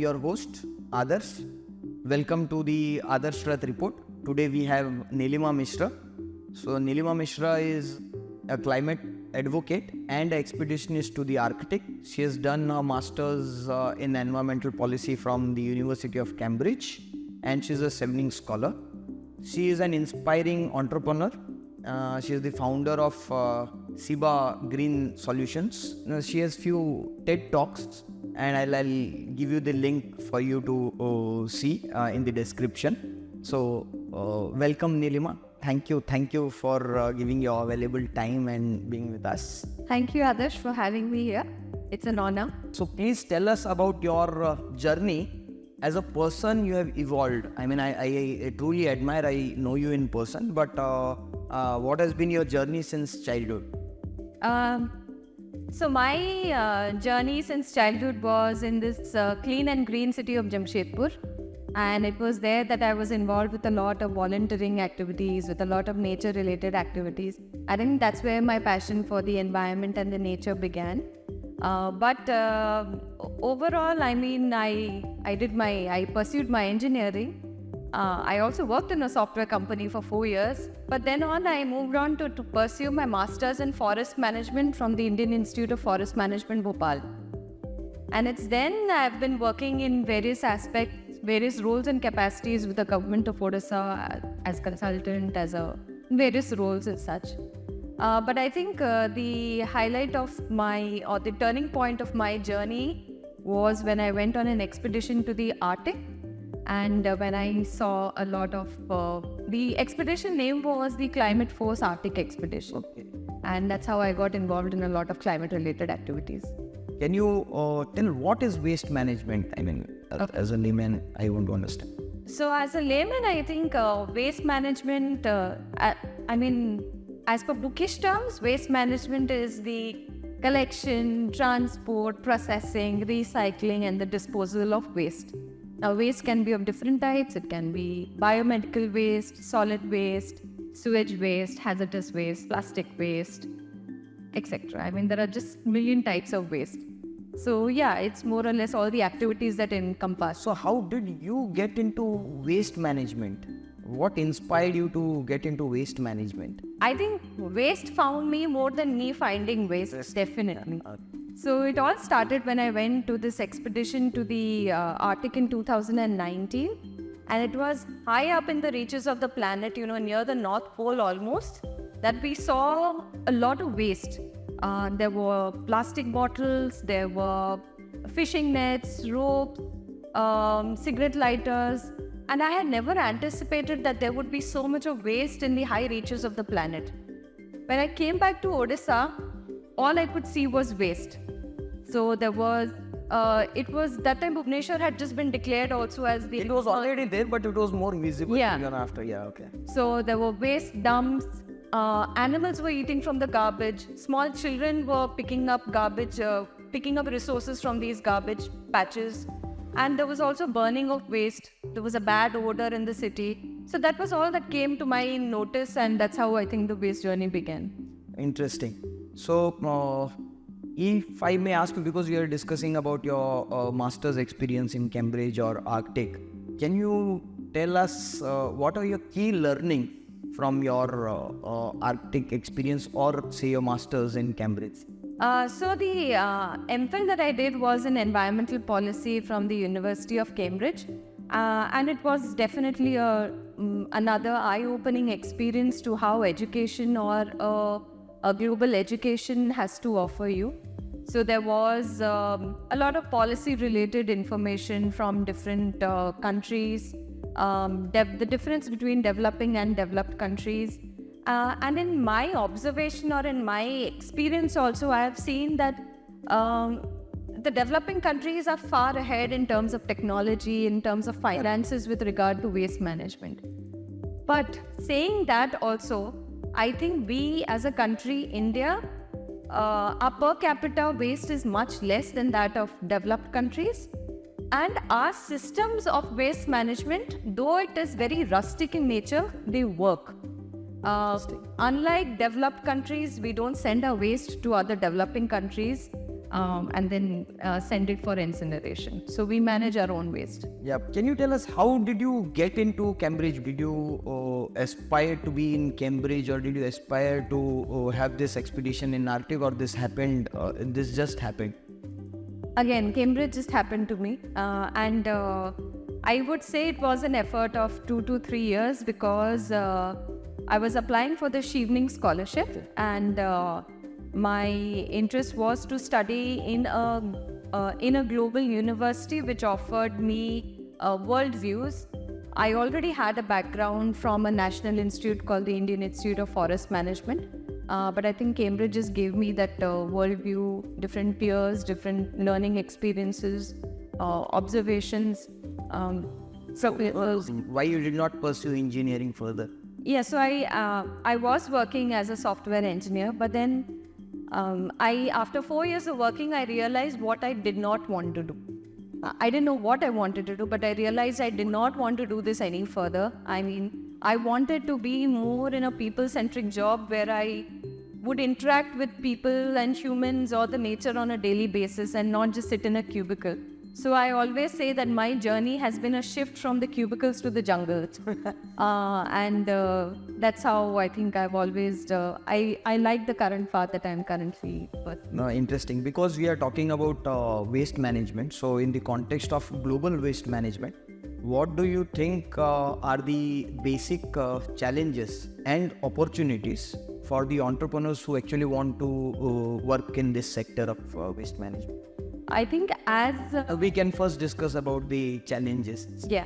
your host, Adarsh. Welcome to the Adarsh Rath report. Today we have Neelima Mishra. So Neelima Mishra is a climate advocate and expeditionist to the Arctic. She has done a master's in environmental policy from the University of Cambridge, and she's a Chevening scholar. She is an inspiring entrepreneur. She is the founder of Siba Green Solutions. She has few TED Talks, and I'll give you the link for you to see in the description. So welcome, Neelima. Thank you for giving your valuable time and being with us. Thank you, Adarsh, for having me here. It's an honor. So please tell us about your journey. As a person, you have evolved. I mean, I truly admire, I know you in person, but what has been your journey since childhood? So my journey since childhood was in this clean and green city of Jamshedpur. And it was there that I was involved with a lot of volunteering activities, with a lot of nature-related activities. I think that's where my passion for the environment and the nature began. But overall, I mean, I pursued my engineering. I also worked in a software company for 4 years. But then on, I moved on to pursue my master's in forest management from the Indian Institute of Forest Management, Bhopal. And it's then I've been working in various aspects, various roles and capacities with the government of Odisha as consultant, various roles as such. But I think the highlight of the turning point of my journey was when I went on an expedition to the Arctic, and when I saw a lot of the expedition name was the Climate Force Arctic Expedition. Okay. And that's how I got involved in a lot of climate related activities. Can you tell what is waste management? I mean, as a layman, I want to understand. So as a layman, I think waste management, as per bookish terms, waste management is the collection, transport, processing, recycling, and the disposal of waste. Now, waste can be of different types. It can be biomedical waste, solid waste, sewage waste, hazardous waste, plastic waste, etc. I mean, there are just a million types of waste. So yeah, it's more or less all the activities that encompass. So how did you get into waste management? What inspired you to get into waste management? I think waste found me more than me finding waste, definitely. So it all started when I went to this expedition to the Arctic in 2019. And it was high up in the reaches of the planet, near the North Pole almost, that we saw a lot of waste. There were plastic bottles, there were fishing nets, ropes, cigarette lighters, and I had never anticipated that there would be so much of waste in the high reaches of the planet. When I came back to Odisha, all I could see was waste. So there was, that time Bhubaneswar had just been declared also as the... It was already there, but it was more visible even after, okay. So there were waste dumps. Animals were eating from the garbage. Small children were picking up garbage, picking up resources from these garbage patches. And there was also burning of waste. There was a bad odor in the city. So that was all that came to my notice, and that's how I think the waste journey began. Interesting. So, if I may ask you, because we are discussing about your master's experience in Cambridge or Arctic, can you tell us what are your key learning from your Arctic experience, or say your master's in Cambridge? So the MPhil that I did was in environmental policy from the University of Cambridge, and it was definitely another eye-opening experience to how education or a global education has to offer you. So there was a lot of policy-related information from different countries, the difference between developing and developed countries. And in my observation or in my experience also, I have seen that the developing countries are far ahead in terms of technology, in terms of finances with regard to waste management. But saying that also, I think we as a country, India, our per capita waste is much less than that of developed countries. And our systems of waste management, though it is very rustic in nature, they work. Unlike developed countries, we don't send our waste to other developing countries. and then send it for incineration. So we manage our own waste. Yeah. Can you tell us how did you get into Cambridge? Did you aspire to be in Cambridge, or did you aspire to have this expedition in Arctic, or this happened? This just happened. Again, Cambridge just happened to me, and I would say it was an effort of 2 to 3 years, because I was applying for the Chevening scholarship, and my interest was to study in a global university which offered me world views. I already had a background from a national institute called the Indian Institute of Forest Management, but I think Cambridge just gave me that world view, different peers, different learning experiences, observations. Why you did not pursue engineering further? Yeah, so I was working as a software engineer, but then after 4 years of working, I realized what I did not want to do. I didn't know what I wanted to do, but I realized I did not want to do this any further. I mean, I wanted to be more in a people-centric job where I would interact with people and humans or the nature on a daily basis and not just sit in a cubicle. So I always say that my journey has been a shift from the cubicles to the jungles. And that's how I think I've always, I like the current path that I'm currently with. No, interesting, because we are talking about waste management. So in the context of global waste management, what do you think are the basic challenges and opportunities for the entrepreneurs who actually want to work in this sector of waste management? I think as... we can first discuss about the challenges. Yeah.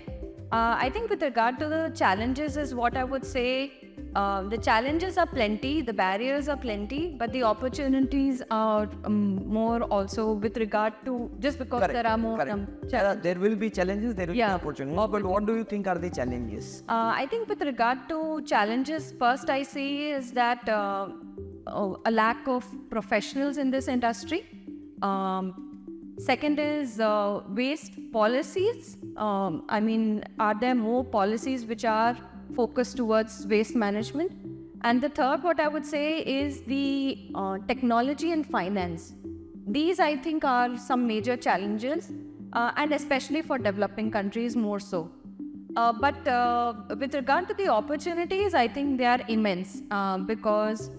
I think with regard to the challenges is what I would say, the challenges are plenty, the barriers are plenty, but the opportunities are more also with regard to, just because Correct. there are more there will be challenges, there will be Yeah. opportunities. But what do you think are the challenges? I think with regard to challenges, first I see is that a lack of professionals in this industry. Second is waste policies. I mean, are there more policies which are focused towards waste management? And the third, what I would say, is the technology and finance. These, I think, are some major challenges, and especially for developing countries more so. But with regard to the opportunities, I think they are immense, because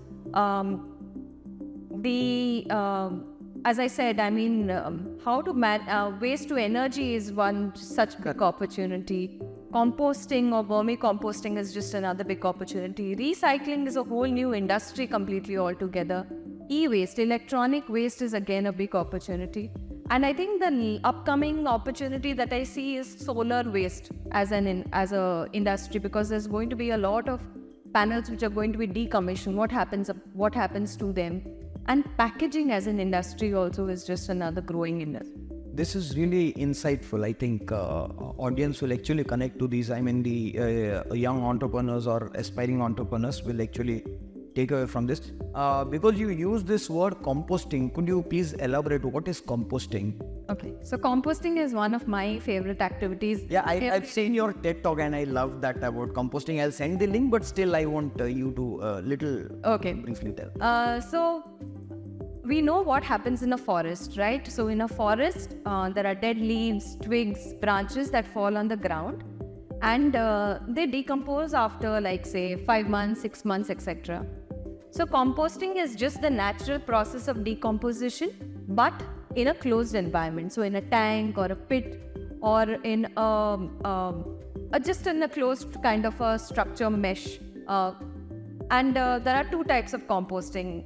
as I said, I mean, how to waste to energy is one such big opportunity. Composting or vermicomposting is just another big opportunity. Recycling is a whole new industry completely altogether. E-waste, electronic waste is again a big opportunity. And I think the upcoming opportunity that I see is solar waste as a industry, because there's going to be a lot of panels which are going to be decommissioned. What happens to them? And packaging as an industry also is just another growing industry. This is really insightful. I think audience will actually connect to these. I mean, the young entrepreneurs or aspiring entrepreneurs will actually take away from this. Because you use this word composting, could you please elaborate what is composting? Okay, so composting is one of my favorite activities. Yeah, I've seen your TED talk and I love that about composting. I'll send the link, but still I want you to briefly tell. So we know what happens in a forest, right? So in a forest, there are dead leaves, twigs, branches that fall on the ground, and they decompose after, like, say, 5 months, 6 months, etc. So composting is just the natural process of decomposition, but in a closed environment. So in a tank or a pit, or in just in a closed kind of a structure mesh. And there are two types of composting.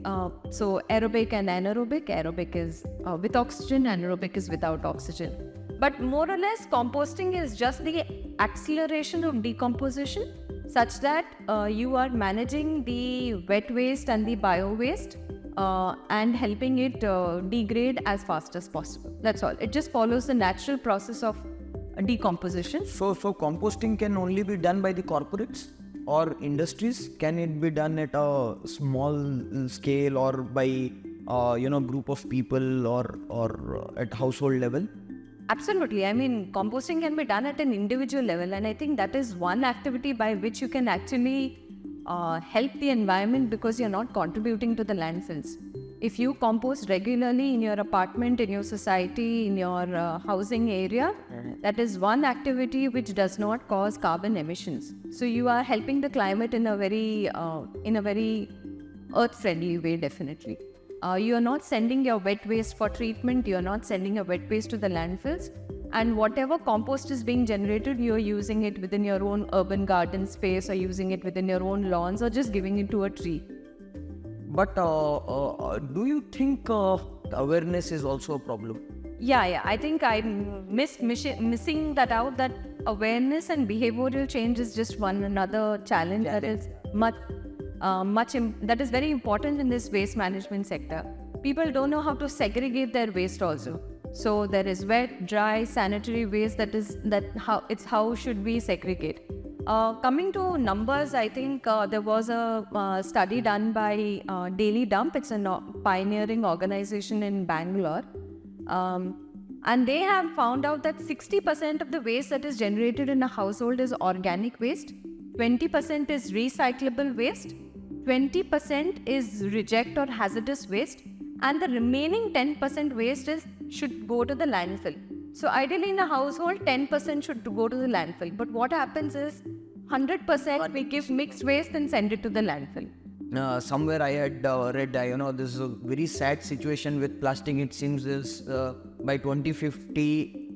So aerobic and anaerobic. Aerobic is with oxygen, anaerobic is without oxygen. But more or less, composting is just the acceleration of decomposition, such that you are managing the wet waste and the bio waste and helping it degrade as fast as possible. That's all. It just follows the natural process of decomposition. So composting can only be done by the corporates or industries? Can it be done at a small scale or by group of people or at household level? Absolutely. I mean, composting can be done at an individual level, and I think that is one activity by which you can actually help the environment, because you're not contributing to the landfills. if you compost regularly in your apartment, in your society, in your housing area, that is one activity which does not cause carbon emissions. So you are helping the climate in a very earth-friendly way, definitely. You are not sending your wet waste for treatment. You are not sending your wet waste to the landfills. And whatever compost is being generated, you are using it within your own urban garden space, or using it within your own lawns, or just giving it to a tree. But do you think awareness is also a problem? Yeah. I think I'm missing that out, that awareness and behavioral change is just another challenge that is that is very important in this waste management sector. People don't know how to segregate their waste also. So there is wet, dry, sanitary waste. How should we segregate? Coming to numbers, I think there was a study done by Daily Dump. It's a pioneering organization in Bangalore. And they have found out that 60% of the waste that is generated in a household is organic waste, 20% is recyclable waste, 20% is reject or hazardous waste, and the remaining 10% waste should go to the landfill. So ideally in a household, 10% should go to the landfill. But what happens is 100% we give mixed waste and send it to the landfill. Somewhere I had read, this is a very sad situation with plastic. It seems is by 2050,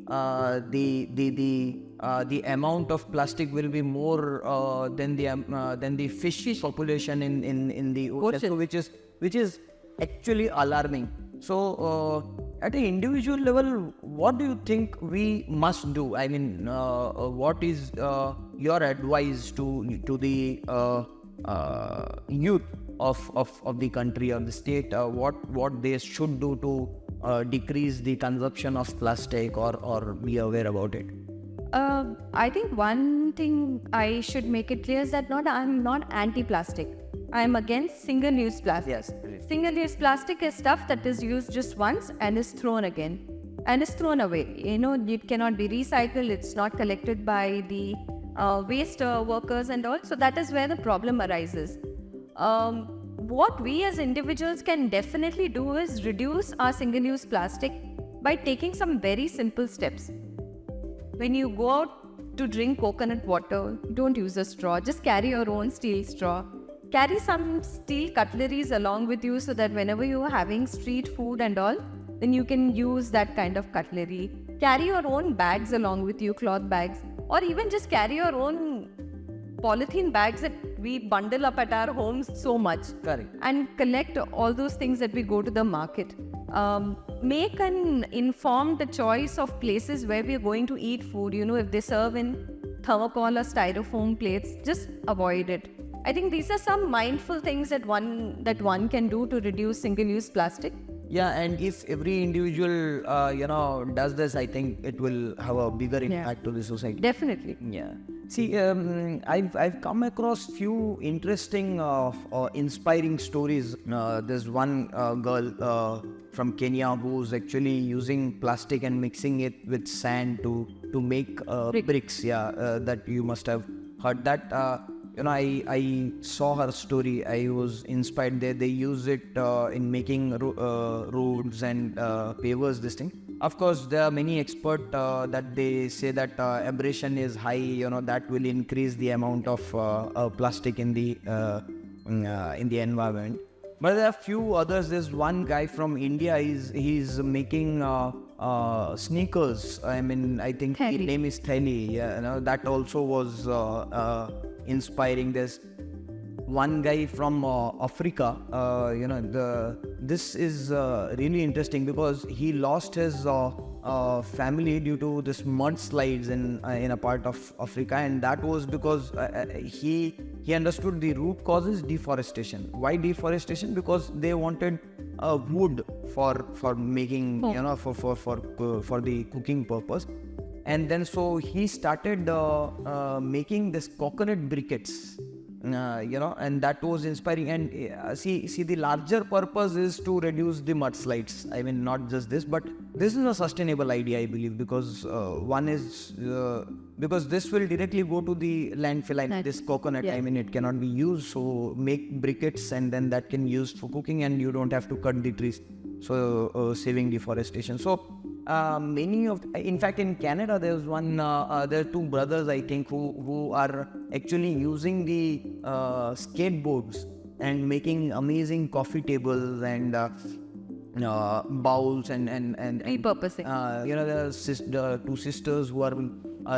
the amount of plastic will be more than the fish population in the ocean, which is actually alarming. So at an individual level, what do you think we must do? I mean, what is your advice to the youth of the country or the state? What they should do to decrease the consumption of plastic or be aware about it? I think one thing I should make it clear is that I'm not anti-plastic. I'm against single-use plastic. Yes. Single-use plastic is stuff that is used just once and is thrown again and is thrown away. It cannot be recycled. It's not collected by the waste workers and all. So that is where the problem arises. What we as individuals can definitely do is reduce our single-use plastic by taking some very simple steps. When you go out to drink coconut water, don't use a straw. Just carry your own steel straw. Carry some steel cutleries along with you so that whenever you are having street food and all, then you can use that kind of cutlery. Carry your own bags along with you, cloth bags, or even just carry your own polythene bags that we bundle up at our homes so much. Correct. And collect all those things that we go to the market. Make an informed choice of places where we are going to eat food. If they serve in thermocol or styrofoam plates, just avoid it. I think these are some mindful things that one can do to reduce single-use plastic. Yeah, and if every individual, does this, I think it will have a bigger impact to the society. Definitely. Yeah. See, I've come across few interesting, inspiring stories. There's one girl from Kenya who's actually using plastic and mixing it with sand to make bricks. Yeah, that you must have heard that. I saw her story. I was inspired there. They use it in making roads and pavers, this thing. Of course, there are many experts that they say that abrasion is high, that will increase the amount of plastic in the environment. But there are few others. There's one guy from India. He's making sneakers. I mean, I think his name is Theli. Yeah, that also was inspiring. There's one guy from Africa. This is really interesting because he lost his family due to this mudslides in a part of Africa, and that was because he understood the root causes deforestation. Why deforestation? Because they wanted wood for making for the cooking purpose, and then so he started making this coconut briquettes. and that was inspiring. And see, the larger purpose is to reduce the mudslides. I mean, not just this, but this is a sustainable idea, I believe, because one is because this will directly go to the landfill. And this coconut, I mean, it cannot be used, so make briquettes, and then that can be used for cooking, and you don't have to cut the trees, so saving deforestation. So in fact, in Canada, there are two brothers, I think, who are actually using the skateboards and making amazing coffee tables and bowls and repurposing. There are two sisters who are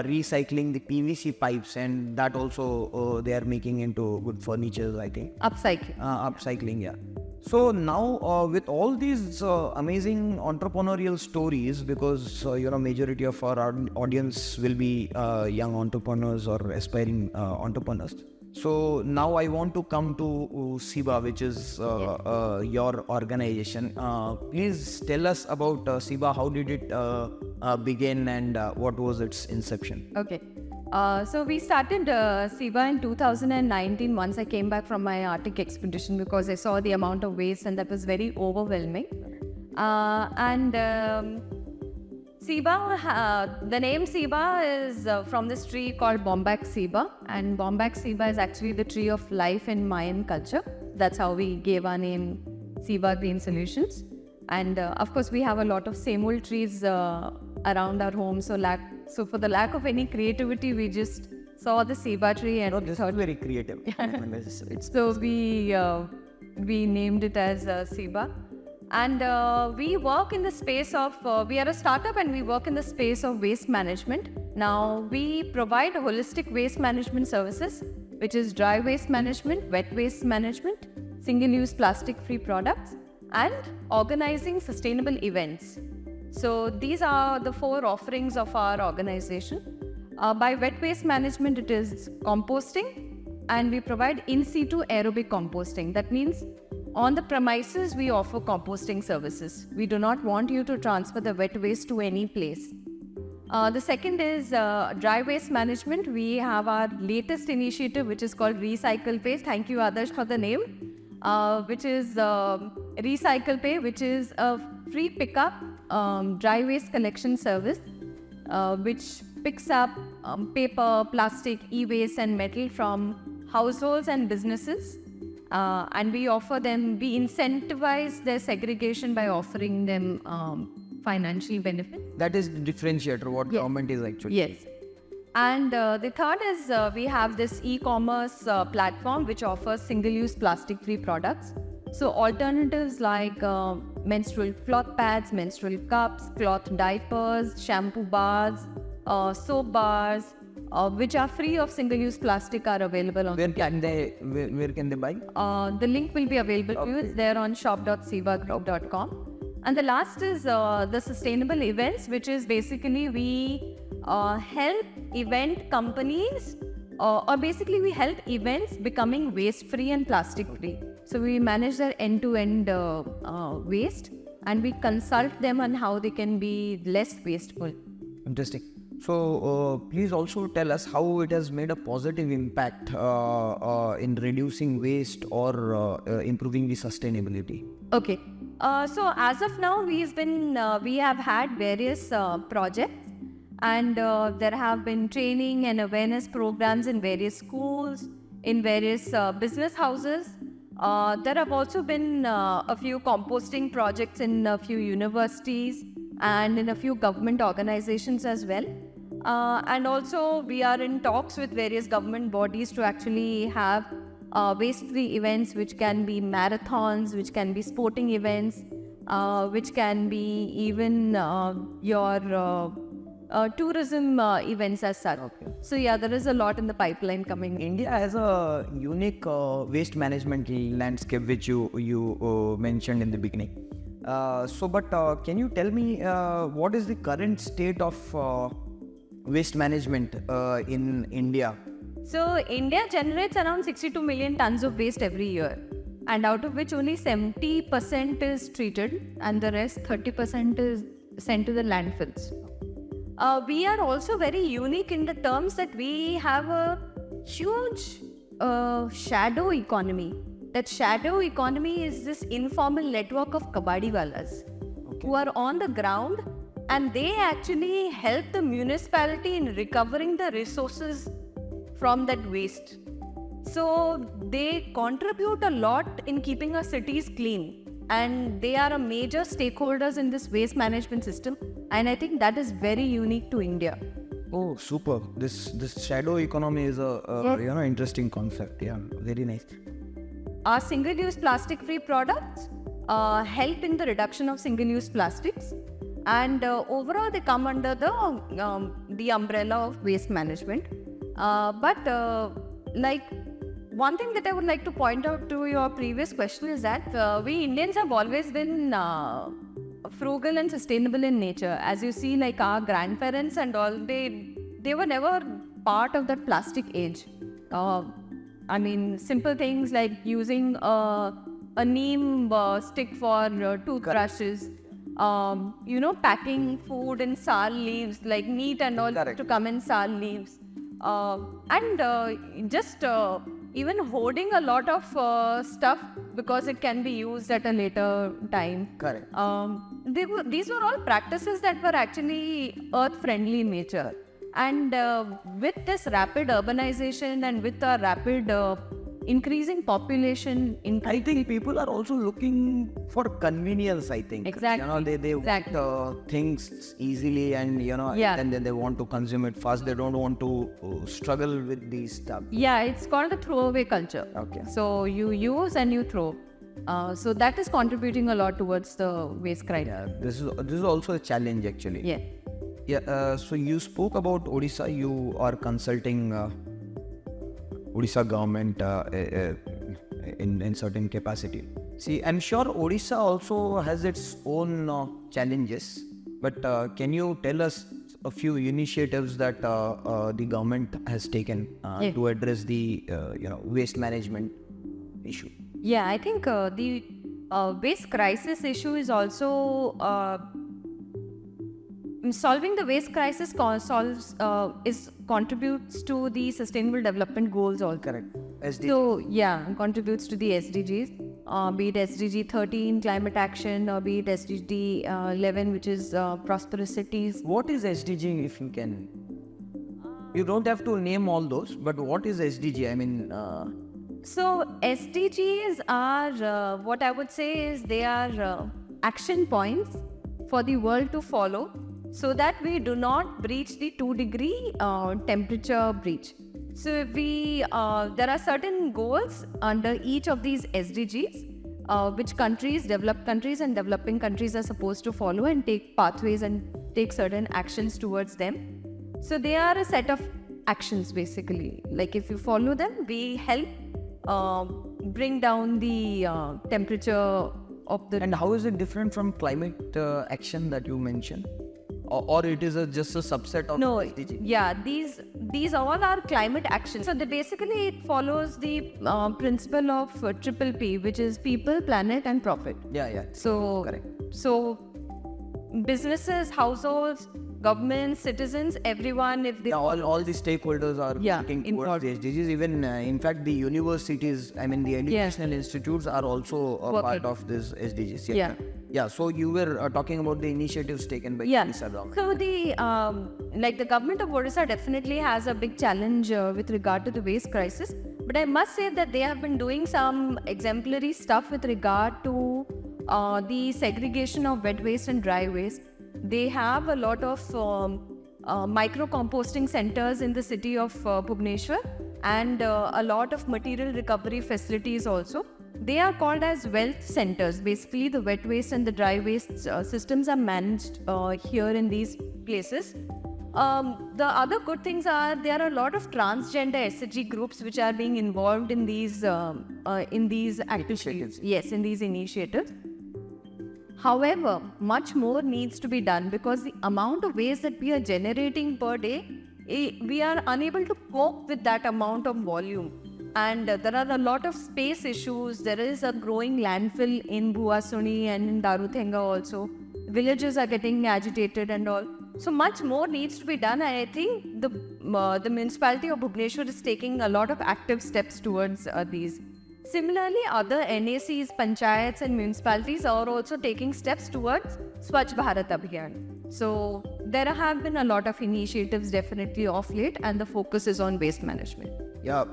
recycling the PVC pipes, and that also they are making into good furniture, I think. Upcycling, yeah. So now with all these amazing entrepreneurial stories, because majority of our audience will be young entrepreneurs or aspiring entrepreneurs. So now I want to come to SIBA, which is your organization. Please tell us about SIBA. How did it begin, and what was its inception? Okay. So we started SIBA in 2019 once I came back from my Arctic expedition, because I saw the amount of waste and that was very overwhelming. SIBA, the name SIBA is from this tree called Bombax Siba, and Bombax Siba is actually the tree of life in Mayan culture. That's how we gave our name SIBA Green Solutions. And of course, we have a lot of same old trees around our home, so for the lack of any creativity, we just saw the SIBA tree and this is very creative. So we named it as SIBA. And we work in the space of, we are a startup and we work in the space of waste management. Now, we provide holistic waste management services, which is dry waste management, wet waste management, single-use plastic-free products, and organizing sustainable events. So these are the 4 offerings of our organization. By wet waste management, it is composting, and we provide in situ aerobic composting. That means on the premises, we offer composting services. We do not want you to transfer the wet waste to any place. The second is dry waste management. We have our latest initiative, which is called Recycle Pay. Thank you, Adarsh, for the name. Which is Recycle Pay, which is a free pickup dry waste collection service, which picks up paper, plastic, e-waste and metal from households and businesses. And we offer them, we incentivize their segregation by offering them financial benefits. That is the differentiator, what government is actually. Yes. And the third is we have this e-commerce platform which offers single-use plastic-free products. So alternatives like menstrual cloth pads, menstrual cups, cloth diapers, shampoo bars, soap bars, which are free of single-use plastic, are available on. Where can they buy? The link will be available to you. It's there on shop.sibagroup.com. And the last is the sustainable events, which is basically we help event companies, or basically we help events becoming waste-free and plastic-free. So we manage their end-to-end waste, and we consult them on how they can be less wasteful. Interesting. So please also tell us how it has made a positive impact in reducing waste or improving the sustainability. Okay. So as of now, we have had various projects, and there have been training and awareness programs in various schools, in various business houses. There have also been a few composting projects in a few universities and in a few government organizations as well. And also we are in talks with various government bodies to actually have waste-free events, which can be marathons, which can be sporting events, which can be even your tourism events as such. Okay. So yeah, there is a lot in the pipeline coming. India has a unique waste management landscape, which you mentioned in the beginning. But can you tell me what is the current state of waste management in India? So India generates around 62 million tons of waste every year, and out of which only 70% is treated and the rest 30% is sent to the landfills. We are also very unique in the terms that we have a huge shadow economy. That shadow economy is this informal network of kabadiwalas who are on the ground, and they actually help the municipality in recovering the resources from that waste. So they contribute a lot in keeping our cities clean, and they are a major stakeholders in this waste management system, and I think that is very unique to India. Oh, super. This shadow economy is a interesting concept. Yeah, very nice. Our single-use plastic-free products help in the reduction of single-use plastics, and overall they come under the umbrella of waste management. But one thing that I would like to point out to your previous question is that we Indians have always been frugal and sustainable in nature. As you see, like our grandparents and all, they were never part of that plastic age. I mean, simple things like using a neem stick for toothbrushes, packing food in sal leaves, like meat and all to come in sal leaves, and just even hoarding a lot of stuff because it can be used at a later time. Correct. These were all practices that were actually earth-friendly in nature. And with this rapid urbanization and with the rapid increasing population, I think people are also looking for convenience, I think. Exactly. They want things easily, and and then they want to consume it fast. They don't want to struggle with these stuff. Yeah, it's called the throwaway culture. Okay. So you use and you throw. So that is contributing a lot towards the waste crisis. Yeah, this is also a challenge actually. Yeah. Yeah. So you spoke about Odisha. You are consulting Odisha government in certain capacity. See, I'm sure Odisha also has its own challenges. But can you tell us a few initiatives that the government has taken to address the waste management issue? Yeah, I think the waste crisis issue is also solving the waste crisis contributes to the Sustainable Development Goals also. Correct. SDGs. So yeah, contributes to the SDGs, be it SDG 13 climate action, or be it SDG 11, which is prosperous cities. What is SDG, if you can? You don't have to name all those, but what is SDG? I mean. So SDGs are what I would say is they are action points for the world to follow, so that we do not breach the 2-degree temperature breach. So if there are certain goals under each of these SDGs, which countries, developed countries and developing countries are supposed to follow and take pathways and take certain actions towards them. So they are a set of actions basically. Like if you follow them, we help bring down the temperature of the... And how is it different from climate action that you mentioned? Or it is just a subset of SDG? Yeah, these all are climate actions. So basically it follows the principle of triple P, which is people, planet and profit. Yeah. So, correct. So businesses, households, governments, citizens, everyone, if they... all the stakeholders are working towards the SDGs. Even, in fact, the universities, I mean, the educational institutes are also a part of this SDGs. Yeah, so you were talking about the initiatives taken by Odisha government. So the government of Odisha definitely has a big challenge with regard to the waste crisis. But I must say that they have been doing some exemplary stuff with regard to the segregation of wet waste and dry waste. They have a lot of micro composting centers in the city of Bhubaneswar, and a lot of material recovery facilities also. They are called as wealth centers. Basically, the wet waste and the dry waste systems are managed here in these places. The other good things are there are a lot of transgender SHG groups which are being involved in these activities. Yes, in these initiatives. However, much more needs to be done because the amount of waste that we are generating per day, we are unable to cope with that amount of volume. And there are a lot of space issues. There is a growing landfill in Bhuasuni and in Daruthenga also. Villages are getting agitated and all. So much more needs to be done, and I think the municipality of Bhubaneswar is taking a lot of active steps towards these. Similarly, other NACs, panchayats and municipalities are also taking steps towards Swachh Bharat Abhiyan. So there have been a lot of initiatives definitely of late, and the focus is on waste management. Yeah,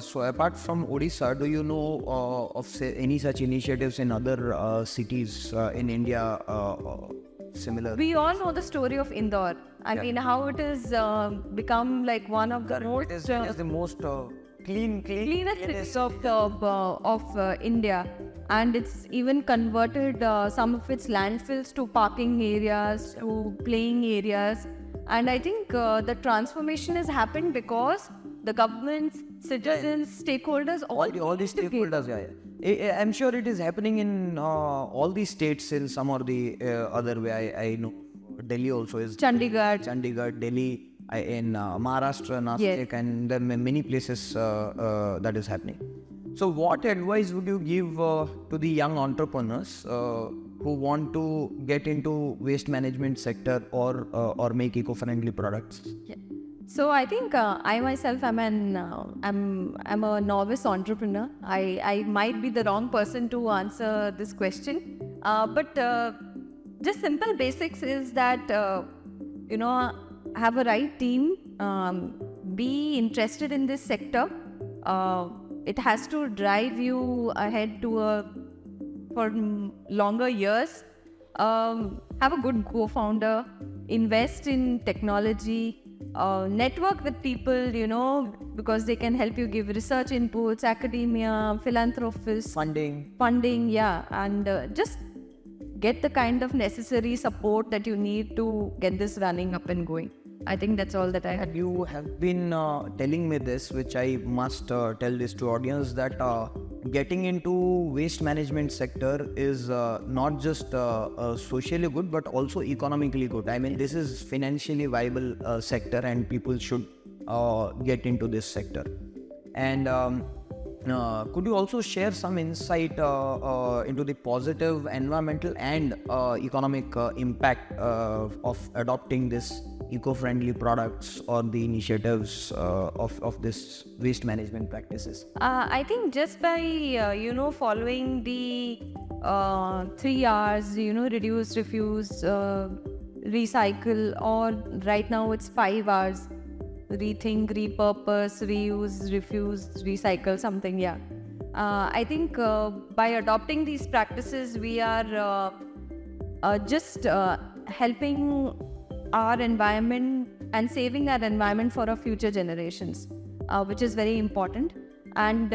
so apart from Odisha, do you know of any such initiatives in other cities in India similar? We all know the story of Indore. I mean, how it has become like one of the most... It is the most cleanest cities of India, and it's even converted some of its landfills to parking areas, to playing areas, and I think the transformation has happened because the governments, citizens, stakeholders, all the stakeholders. Yeah. I'm sure it is happening in all the states in some or the other way. I know Delhi also is Chandigarh, Delhi. In Maharashtra, Nashik, and there are many places that is happening. So what advice would you give to the young entrepreneurs who want to get into waste management sector or make eco-friendly products? Yeah. So I think I myself am I'm a novice entrepreneur. I might be the wrong person to answer this question, but just simple basics is that have a right team, be interested in this sector. It has to drive you ahead for longer years. Have a good co-founder, invest in technology, network with people, because they can help you give research inputs, academia, philanthropists, funding, yeah, and just get the kind of necessary support that you need to get this running up and going. I think that's all that I had. You have been telling me this, which I must tell this to audience, that getting into waste management sector is not just socially good but also economically good. I mean, this is financially viable sector and people should get into this sector. And could you also share some insight into the positive environmental and economic impact of adopting this eco-friendly products or the initiatives of this waste management practices? I think just by following the 3 R's, reduce, refuse, recycle, or right now it's 5 R's. Rethink, repurpose, reuse, refuse, recycle, something, yeah. I think by adopting these practices, we are just helping our environment and saving our environment for our future generations, which is very important. And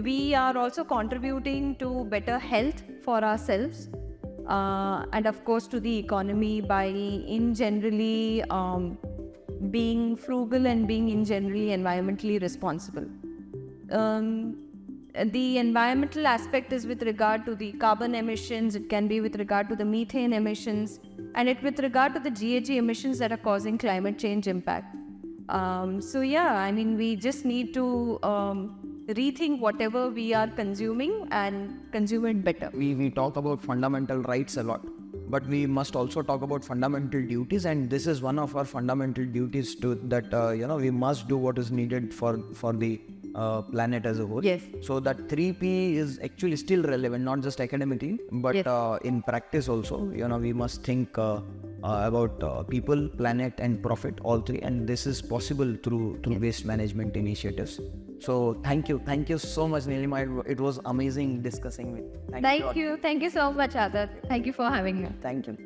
we are also contributing to better health for ourselves and of course to the economy by in generally being frugal and being in generally environmentally responsible. The environmental aspect is with regard to the carbon emissions, it can be with regard to the methane emissions, and it with regard to the GHG emissions that are causing climate change impact. So yeah, I mean, we just need to rethink whatever we are consuming and consume it better. We talk about fundamental rights a lot, but we must also talk about fundamental duties, and this is one of our fundamental duties to that we must do what is needed for the planet as a whole. Yes. So that 3P is actually still relevant, not just academically, but yes. In practice also. We must think about people, planet, and profit, all three, and this is possible through waste management initiatives. So thank you so much, Neelima. It was amazing discussing with you. Thank you so much, Adarsh. Thank you for having me. Thank you.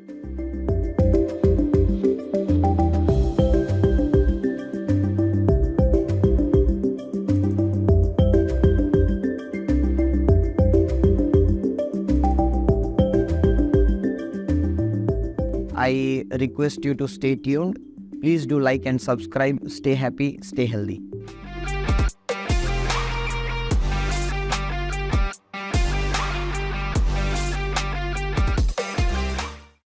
I request you to stay tuned. Please do like and subscribe. Stay happy, stay healthy.